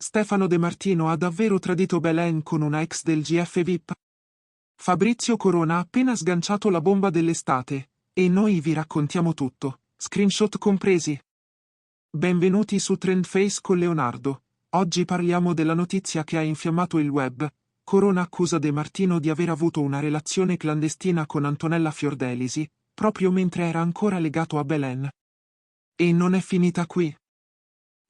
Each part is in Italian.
Stefano De Martino ha davvero tradito Belen con una ex del GF VIP? Fabrizio Corona ha appena sganciato la bomba dell'estate, e noi vi raccontiamo tutto, screenshot compresi. Benvenuti su Trendface con Leonardo. Oggi parliamo della notizia che ha infiammato il web. Corona accusa De Martino di aver avuto una relazione clandestina con Antonella Fiordelisi, proprio mentre era ancora legato a Belen. E non è finita qui.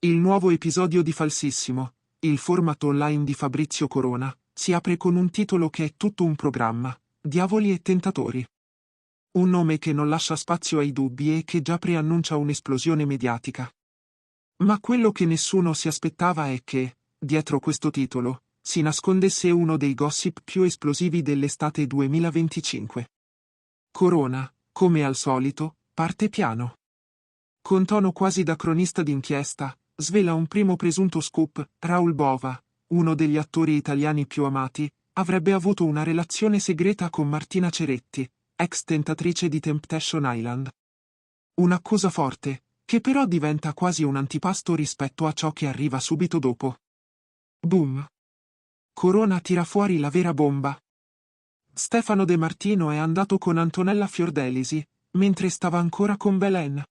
Il nuovo episodio di Falsissimo, il format online di Fabrizio Corona, si apre con un titolo che è tutto un programma: Diavoli e Tentatori. Un nome che non lascia spazio ai dubbi e che già preannuncia un'esplosione mediatica. Ma quello che nessuno si aspettava è che, dietro questo titolo, si nascondesse uno dei gossip più esplosivi dell'estate 2025. Corona, come al solito, parte piano. Con tono quasi da cronista d'inchiesta, svela un primo presunto scoop: Raoul Bova, uno degli attori italiani più amati, avrebbe avuto una relazione segreta con Martina Ceretti, ex tentatrice di Temptation Island. Un'accusa forte, che però diventa quasi un antipasto rispetto a ciò che arriva subito dopo. Boom! Corona tira fuori la vera bomba. Stefano De Martino è andato con Antonella Fiordelisi, mentre stava ancora con Belen.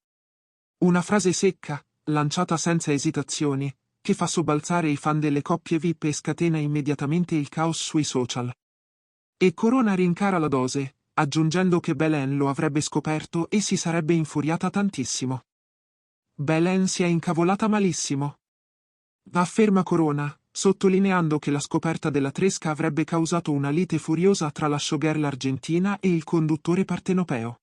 Una frase secca, lanciata senza esitazioni, che fa sobbalzare i fan delle coppie VIP e scatena immediatamente il caos sui social. E Corona rincara la dose, aggiungendo che Belen lo avrebbe scoperto e si sarebbe infuriata tantissimo. Belen si è incavolata malissimo, afferma Corona, sottolineando che la scoperta della tresca avrebbe causato una lite furiosa tra la showgirl argentina e il conduttore partenopeo.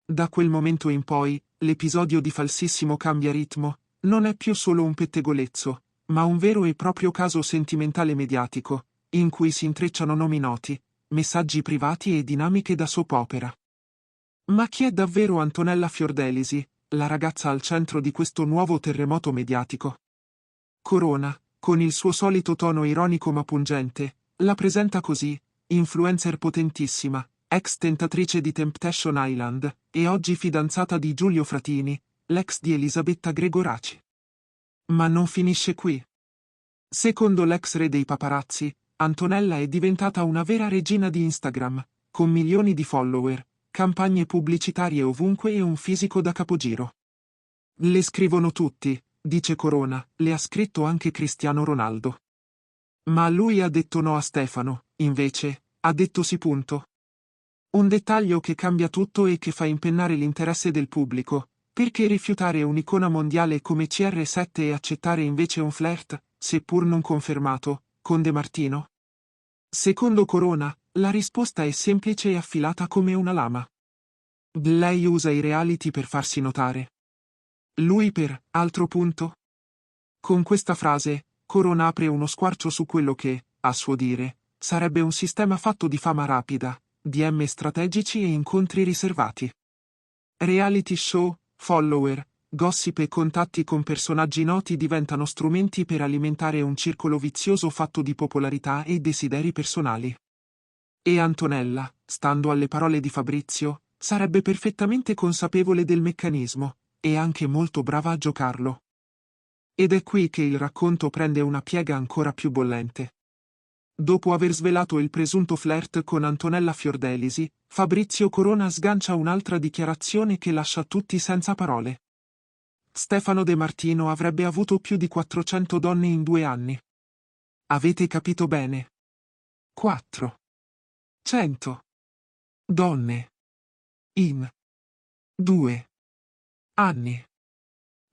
Da quel momento in poi, l'episodio di Falsissimo cambia ritmo, non è più solo un pettegolezzo, ma un vero e proprio caso sentimentale mediatico, in cui si intrecciano nomi noti, messaggi privati e dinamiche da soap opera. Ma chi è davvero Antonella Fiordelisi, la ragazza al centro di questo nuovo terremoto mediatico? Corona, con il suo solito tono ironico ma pungente, la presenta così: influencer potentissima, ex tentatrice di Temptation Island, e oggi fidanzata di Giulio Fratini, l'ex di Elisabetta Gregoraci. Ma non finisce qui. Secondo l'ex re dei paparazzi, Antonella è diventata una vera regina di Instagram, con milioni di follower, campagne pubblicitarie ovunque e un fisico da capogiro. Le scrivono tutti, dice Corona, le ha scritto anche Cristiano Ronaldo. Ma lui ha detto no a Stefano, invece, ha detto sì punto. Un dettaglio che cambia tutto e che fa impennare l'interesse del pubblico: perché rifiutare un'icona mondiale come CR7 e accettare invece un flirt, seppur non confermato, con De Martino? Secondo Corona, la risposta è semplice e affilata come una lama. Lei usa i reality per farsi notare. Lui per altro punto? Con questa frase, Corona apre uno squarcio su quello che, a suo dire, sarebbe un sistema fatto di fama rapida, DM strategici e incontri riservati. Reality show, follower, gossip e contatti con personaggi noti diventano strumenti per alimentare un circolo vizioso fatto di popolarità e desideri personali. E Antonella, stando alle parole di Fabrizio, sarebbe perfettamente consapevole del meccanismo, e anche molto brava a giocarlo. Ed è qui che il racconto prende una piega ancora più bollente. Dopo aver svelato il presunto flirt con Antonella Fiordelisi, Fabrizio Corona sgancia un'altra dichiarazione che lascia tutti senza parole. Stefano De Martino avrebbe avuto più di 400 donne in 2 anni. Avete capito bene? 400 donne in 2 anni.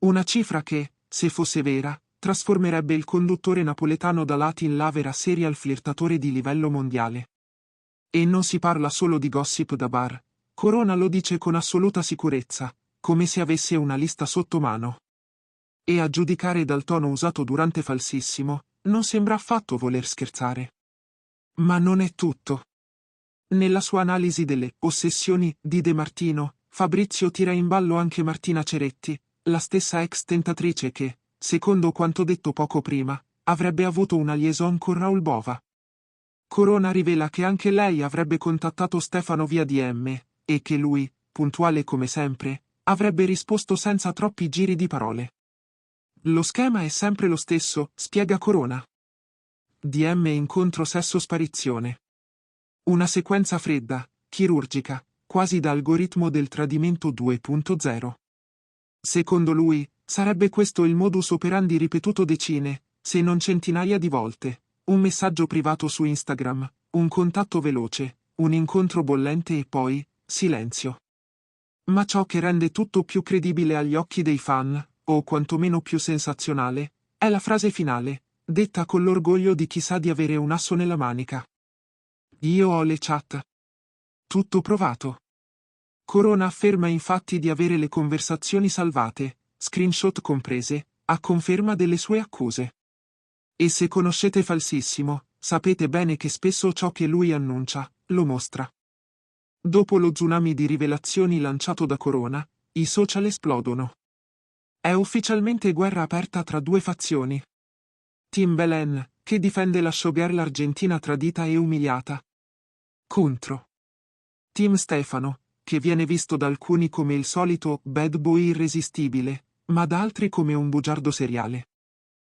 Una cifra che, se fosse vera, trasformerebbe il conduttore napoletano da Latin lover a serial flirtatore di livello mondiale. E non si parla solo di gossip da bar. Corona lo dice con assoluta sicurezza, come se avesse una lista sotto mano. E a giudicare dal tono usato durante Falsissimo, non sembra affatto voler scherzare. Ma non è tutto. Nella sua analisi delle ossessioni di De Martino, Fabrizio tira in ballo anche Martina Ceretti, la stessa ex tentatrice che, secondo quanto detto poco prima, avrebbe avuto una liaison con Raoul Bova. Corona rivela che anche lei avrebbe contattato Stefano via DM, e che lui, puntuale come sempre, avrebbe risposto senza troppi giri di parole. Lo schema è sempre lo stesso, spiega Corona. DM incontro sesso sparizione. Una sequenza fredda, chirurgica, quasi da algoritmo del tradimento 2.0. Secondo lui, sarebbe questo il modus operandi ripetuto decine, se non centinaia di volte. Un messaggio privato su Instagram, un contatto veloce, un incontro bollente e poi, silenzio. Ma ciò che rende tutto più credibile agli occhi dei fan, o quantomeno più sensazionale, è la frase finale, detta con l'orgoglio di chi sa di avere un asso nella manica. Io ho le chat. Tutto provato. Corona afferma infatti di avere le conversazioni salvate, screenshot comprese, a conferma delle sue accuse. E se conoscete Falsissimo, sapete bene che spesso ciò che lui annuncia, lo mostra. Dopo lo tsunami di rivelazioni lanciato da Corona, i social esplodono. È ufficialmente guerra aperta tra due fazioni. Team Belen, che difende la showgirl argentina tradita e umiliata. Contro Team Stefano, che viene visto da alcuni come il solito bad boy irresistibile, ma da altri come un bugiardo seriale.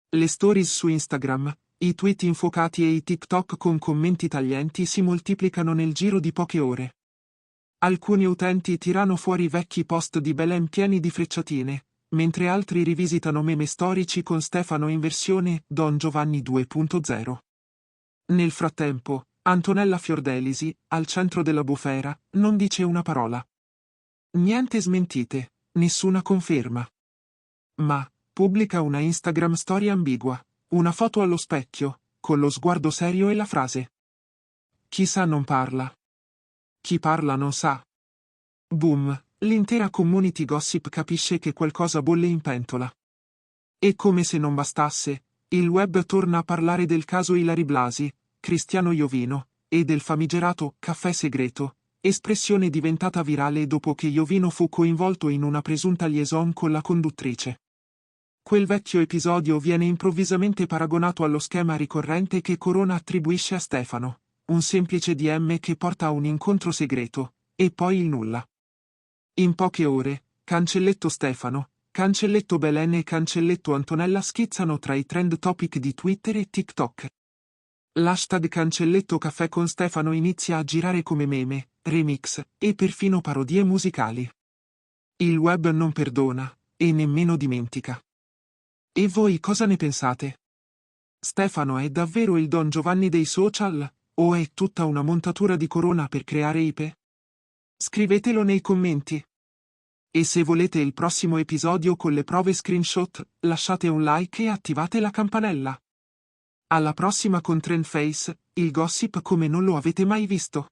Le stories su Instagram, i tweet infuocati e i TikTok con commenti taglienti si moltiplicano nel giro di poche ore. Alcuni utenti tirano fuori vecchi post di Belen pieni di frecciatine, mentre altri rivisitano meme storici con Stefano in versione Don Giovanni 2.0. Nel frattempo, Antonella Fiordelisi, al centro della bufera, non dice una parola. Niente smentite, nessuna conferma. Ma pubblica una Instagram story ambigua, una foto allo specchio, con lo sguardo serio e la frase: chi sa non parla. Chi parla non sa. Boom, l'intera community gossip capisce che qualcosa bolle in pentola. E come se non bastasse, il web torna a parlare del caso Ilary Blasi, Cristiano Iovino, e del famigerato caffè segreto, espressione diventata virale dopo che Iovino fu coinvolto in una presunta liaison con la conduttrice. Quel vecchio episodio viene improvvisamente paragonato allo schema ricorrente che Corona attribuisce a Stefano, un semplice DM che porta a un incontro segreto, e poi il nulla. In poche ore, cancelletto Stefano, cancelletto Belen e cancelletto Antonella schizzano tra i trend topic di Twitter e TikTok. L'hashtag cancelletto caffè con Stefano inizia a girare come meme, remix, e perfino parodie musicali. Il web non perdona, e nemmeno dimentica. E voi cosa ne pensate? Stefano è davvero il Don Giovanni dei social, o è tutta una montatura di Corona per creare ipe? Scrivetelo nei commenti. E se volete il prossimo episodio con le prove screenshot, lasciate un like e attivate la campanella. Alla prossima con Trendface, il gossip come non lo avete mai visto.